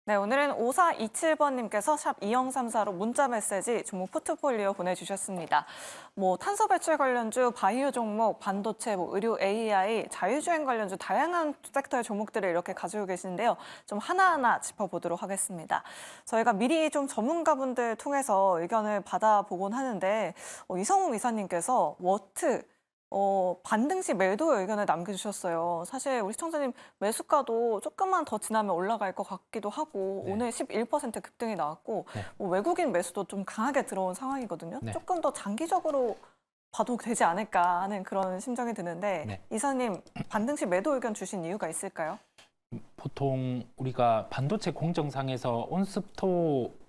네, 오늘은 5427번님께서 샵 2034로 문자 메시지 종목 포트폴리오 보내주셨습니다. 탄소 배출 관련주, 바이오 종목, 반도체, 의료 AI, 자율주행 관련주 다양한 섹터의 종목들을 이렇게 가지고 계신데요. 좀 하나하나 짚어보도록 하겠습니다. 저희가 미리 좀 전문가분들 통해서 의견을 받아보곤 하는데 이성웅 이사님께서 워트 반등시 매도 의견을 남겨주셨어요. 사실 우리 시청자님 매수가도 조금만 더 지나면 올라갈 것 같기도 하고 네. 오늘 11% 급등이 나왔고 네. 외국인 매수도 좀 강하게 들어온 상황이거든요. 네. 조금 더 장기적으로 봐도 되지 않을까 하는 그런 심정이 드는데 네. 이사님 반등시 매도 의견 주신 이유가 있을까요? 보통 우리가 반도체 공정상에서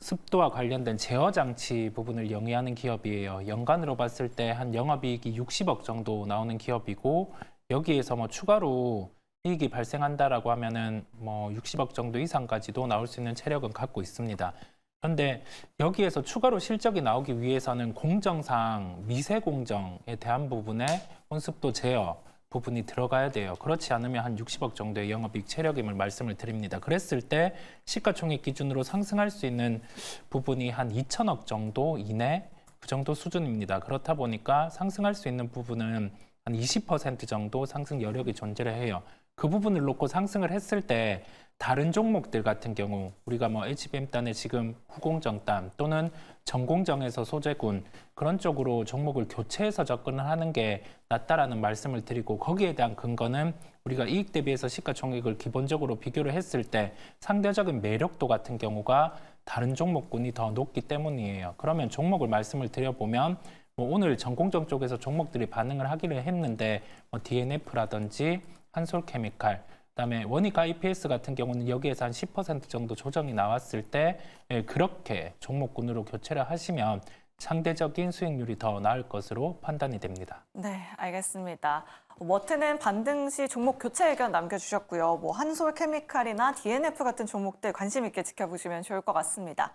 습도와 관련된 제어 장치 부분을 영위하는 기업이에요. 연간으로 봤을 때 한 영업이익이 60억 정도 나오는 기업이고 여기에서 추가로 이익이 발생한다라고 하면은 60억 정도 이상까지도 나올 수 있는 체력은 갖고 있습니다. 그런데 여기에서 추가로 실적이 나오기 위해서는 공정상 미세 공정에 대한 부분에 온습도 제어 부분이 들어가야 돼요. 그렇지 않으면 한 60억 정도의 영업이익 체력임을 말씀을 드립니다. 그랬을 때 시가총액 기준으로 상승할 수 있는 부분이 한 2천억 정도 이내 그 정도 수준입니다. 그렇다 보니까 상승할 수 있는 부분은 한 20% 정도 상승 여력이 존재를 해요. 그 부분을 놓고 상승을 했을 때 다른 종목들 같은 경우 우리가 HBM단의 지금 후공정단 또는 전공정에서 소재군 그런 쪽으로 종목을 교체해서 접근을 하는 게 낫다라는 말씀을 드리고 거기에 대한 근거는 우리가 이익 대비해서 시가총액을 기본적으로 비교를 했을 때 상대적인 매력도 같은 경우가 다른 종목군이 더 높기 때문이에요. 그러면 종목을 말씀을 드려보면 오늘 전공정 쪽에서 종목들이 반응을 하기를 했는데 DNF라든지 한솔케미칼 그다음에 원익 IPS 같은 경우는 여기에서 한 10% 정도 조정이 나왔을 때 그렇게 종목군으로 교체를 하시면 상대적인 수익률이 더 나을 것으로 판단이 됩니다. 네, 알겠습니다. 워트는 반등 시 종목 교체 의견 남겨주셨고요. 한솔케미칼이나 DNF 같은 종목들 관심 있게 지켜보시면 좋을 것 같습니다.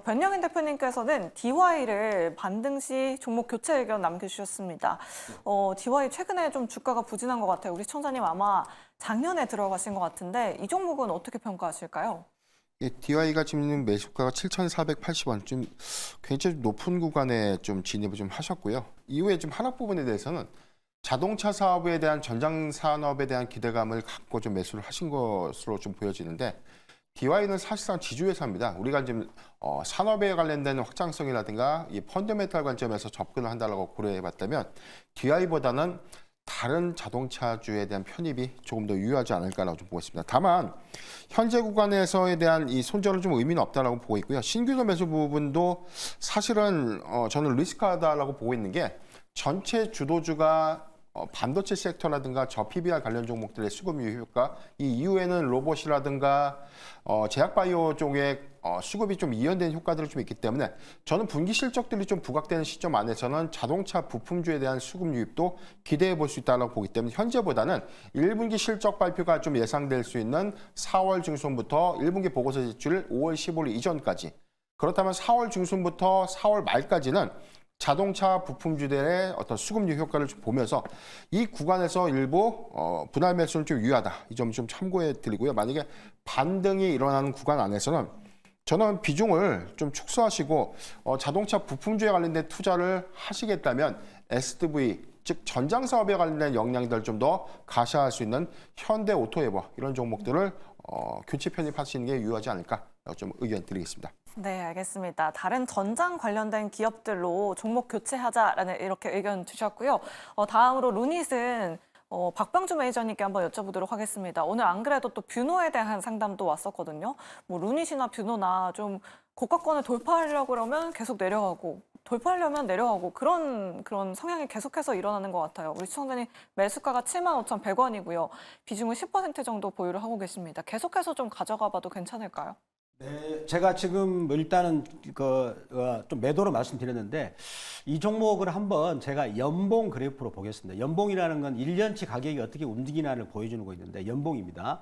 변영인 대표님께서는 DY를 반등 시 종목 교체 의견 남겨주셨습니다. DY 최근에 좀 주가가 부진한 것 같아요. 우리 시청자님 아마 작년에 들어가신 것 같은데 이 종목은 어떻게 평가하실까요? DY가 지금 매수가가 7,480원, 좀 굉장히 높은 구간에 좀 진입을 좀 하셨고요. 이후에 좀 하락 부분에 대해서는 자동차 사업에 대한 전장 산업에 대한 기대감을 갖고 좀 매수를 하신 것으로 좀 보여지는데 DY는 사실상 지주회사입니다. 우리가 지금 산업에 관련된 확장성이라든가 이 펀더멘탈 관점에서 접근을 한다고 고려해봤다면 DY보다는 다른 자동차주에 대한 편입이 조금 더 유효하지 않을까라고 좀 보고 있습니다. 다만 현재 구간에서에 대한 이 손절은 좀 의미는 없다라고 보고 있고요. 신규도 매수 부분도 사실은 저는 리스크하다라고 보고 있는 게 전체 주도주가 반도체 섹터라든가 저PBR 관련 종목들의 수급 유효 효과, 이 이후에는 로봇이라든가 제약바이오 쪽에 수급이 좀 이연된 효과들이 좀 있기 때문에 저는 분기 실적들이 좀 부각되는 시점 안에서는 자동차 부품주에 대한 수급 유입도 기대해 볼 수 있다고 보기 때문에 현재보다는 1분기 실적 발표가 좀 예상될 수 있는 4월 중순부터 1분기 보고서 제출 5월 15일 이전까지, 그렇다면 4월 중순부터 4월 말까지는 자동차 부품주들의 어떤 수급류 효과를 좀 보면서 이 구간에서 일부 분할 매수는 좀 유효하다. 이 점 좀 참고해 드리고요. 만약에 반등이 일어나는 구간 안에서는 저는 비중을 좀 축소하시고 자동차 부품주에 관련된 투자를 하시겠다면 SDV, 즉 전장 사업에 관련된 역량들 좀 더 가시할 수 있는 현대 오토에버 이런 종목들을 교체 편입하시는 게 유효하지 않을까 좀 의견 드리겠습니다. 네, 알겠습니다. 다른 전장 관련된 기업들로 종목 교체하자라는 이렇게 의견 주셨고요. 다음으로 루닛은 박병주 매니저님께 한번 여쭤보도록 하겠습니다. 오늘 안 그래도 또 뷰노에 대한 상담도 왔었거든요. 루닛이나 뷰노나 좀 고가권을 돌파하려고 그러면 계속 내려가고 돌파하려면 내려가고 그런 성향이 계속해서 일어나는 것 같아요. 우리 시청자님 매수가가 75,100원이고요. 비중은 10% 정도 보유를 하고 계십니다. 계속해서 좀 가져가 봐도 괜찮을까요? 네, 제가 지금 일단은 좀 매도로 말씀드렸는데 이 종목을 한번 제가 연봉 그래프로 보겠습니다. 연봉이라는 건 1년치 가격이 어떻게 움직이나를 보여주는 거 있는데 연봉입니다.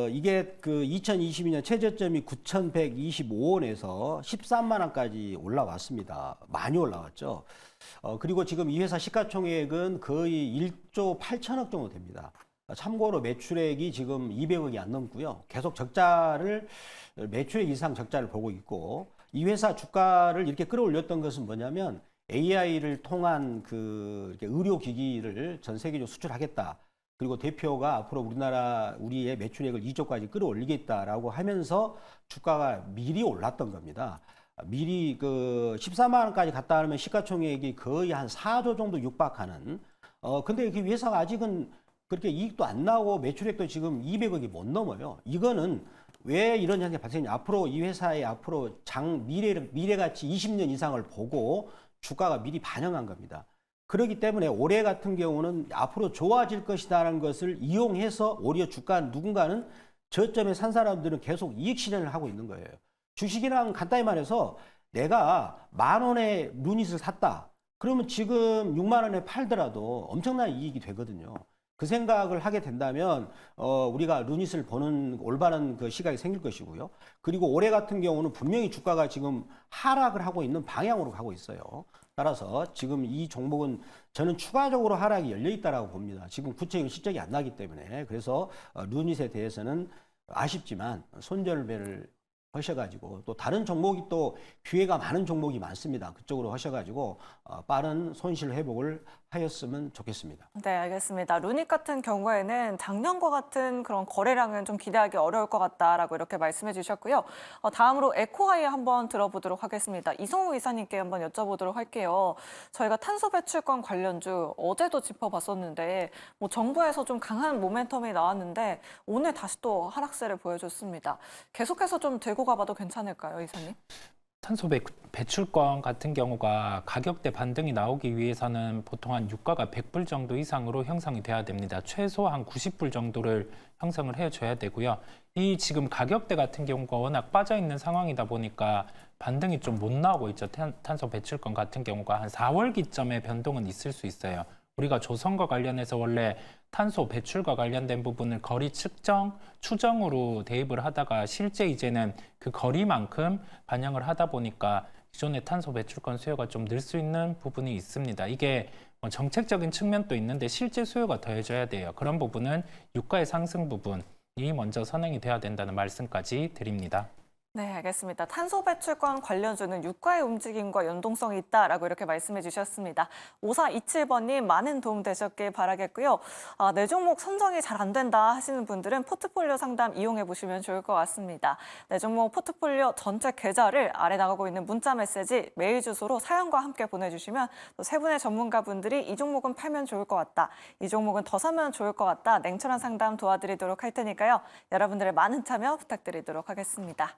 이게 2022년 최저점이 9,125원에서 13만 원까지 올라왔습니다. 많이 올라왔죠. 그리고 지금 이 회사 시가총액은 거의 1조 8천억 정도 됩니다. 참고로 매출액이 지금 200억이 안 넘고요. 계속 적자를 매출액 이상 적자를 보고 있고 이 회사 주가를 이렇게 끌어올렸던 것은 뭐냐면 AI를 통한 그 이렇게 의료기기를 전 세계적으로 수출하겠다. 그리고 대표가 앞으로 우리의 매출액을 2조까지 끌어올리겠다라고 하면서 주가가 미리 올랐던 겁니다. 미리 그 14만 원까지 갔다 하면 시가총액이 거의 한 4조 정도 육박하는. 근데 그 회사가 아직은 그렇게 이익도 안 나오고 매출액도 지금 200억이 못 넘어요. 이거는 왜 이런 현상이 발생했냐? 앞으로 이 회사의 앞으로 미래가치 20년 이상을 보고 주가가 미리 반영한 겁니다. 그렇기 때문에 올해 같은 경우는 앞으로 좋아질 것이다라는 것을 이용해서 오히려 주가 누군가는 저점에 산 사람들은 계속 이익 실현을 하고 있는 거예요. 주식이랑 간단히 말해서 내가 10,000원에 루닛을 샀다. 그러면 지금 6만 원에 팔더라도 엄청난 이익이 되거든요. 그 생각을 하게 된다면 우리가 루닛을 보는 올바른 그 시각이 생길 것이고요. 그리고 올해 같은 경우는 분명히 주가가 지금 하락을 하고 있는 방향으로 가고 있어요. 따라서 지금 이 종목은 저는 추가적으로 하락이 열려 있다라고 봅니다. 지금 구체적인 실적이 안 나기 때문에. 그래서 루닛에 대해서는 아쉽지만 손절배를 하셔가지고 또 다른 종목이 또 기회가 많은 종목이 많습니다. 그쪽으로 하셔가지고 빠른 손실 회복을 하였으면 좋겠습니다. 네, 알겠습니다. 루닛 같은 경우에는 작년과 같은 그런 거래량은 좀 기대하기 어려울 것 같다라고 이렇게 말씀해 주셨고요. 다음으로 에코아이 한번 들어보도록 하겠습니다. 이성우 이사님께 한번 여쭤보도록 할게요. 저희가 탄소 배출권 관련주 어제도 짚어봤었는데 뭐 정부에서 좀 강한 모멘텀이 나왔는데 오늘 다시 또 하락세를 보여줬습니다. 계속해서 좀 들고 가봐도 괜찮을까요, 이사님? 탄소 배출권 같은 경우가 가격대 반등이 나오기 위해서는 보통 한 유가가 100불 정도 이상으로 형성이 돼야 됩니다. 최소 한 90불 정도를 형성을 해줘야 되고요. 이 지금 가격대 같은 경우가 워낙 빠져 있는 상황이다 보니까 반등이 좀 못 나오고 있죠. 탄소 배출권 같은 경우가 한 4월 기점에 변동은 있을 수 있어요. 우리가 조선과 관련해서 원래 탄소 배출과 관련된 부분을 거리 추정으로 대입을 하다가 실제 이제는 그 거리만큼 반영을 하다 보니까 기존의 탄소 배출권 수요가 좀 늘 수 있는 부분이 있습니다. 이게 정책적인 측면도 있는데 실제 수요가 더해져야 돼요. 그런 부분은 유가의 상승 부분이 먼저 선행이 돼야 된다는 말씀까지 드립니다. 네, 알겠습니다. 탄소 배출권 관련주는 유가의 움직임과 연동성이 있다라고 이렇게 말씀해 주셨습니다. 5427번님 많은 도움 되셨길 바라겠고요. 내 종목 선정이 잘 안 된다 하시는 분들은 포트폴리오 상담 이용해 보시면 좋을 것 같습니다. 내 종목 포트폴리오 전체 계좌를 아래 나가고 있는 문자 메시지 메일 주소로 사연과 함께 보내주시면 또 세 분의 전문가분들이 이 종목은 팔면 좋을 것 같다. 이 종목은 더 사면 좋을 것 같다. 냉철한 상담 도와드리도록 할 테니까요. 여러분들의 많은 참여 부탁드리도록 하겠습니다.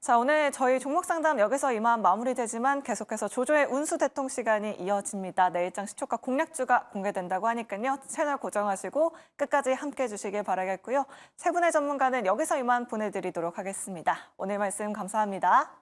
자, 오늘 저희 종목 상담 여기서 이만 마무리되지만 계속해서 조조의 운수 대통 시간이 이어집니다. 내일장 시초가 공략주가 공개된다고 하니까요. 채널 고정하시고 끝까지 함께해 주시길 바라겠고요. 세 분의 전문가는 여기서 이만 보내드리도록 하겠습니다. 오늘 말씀 감사합니다.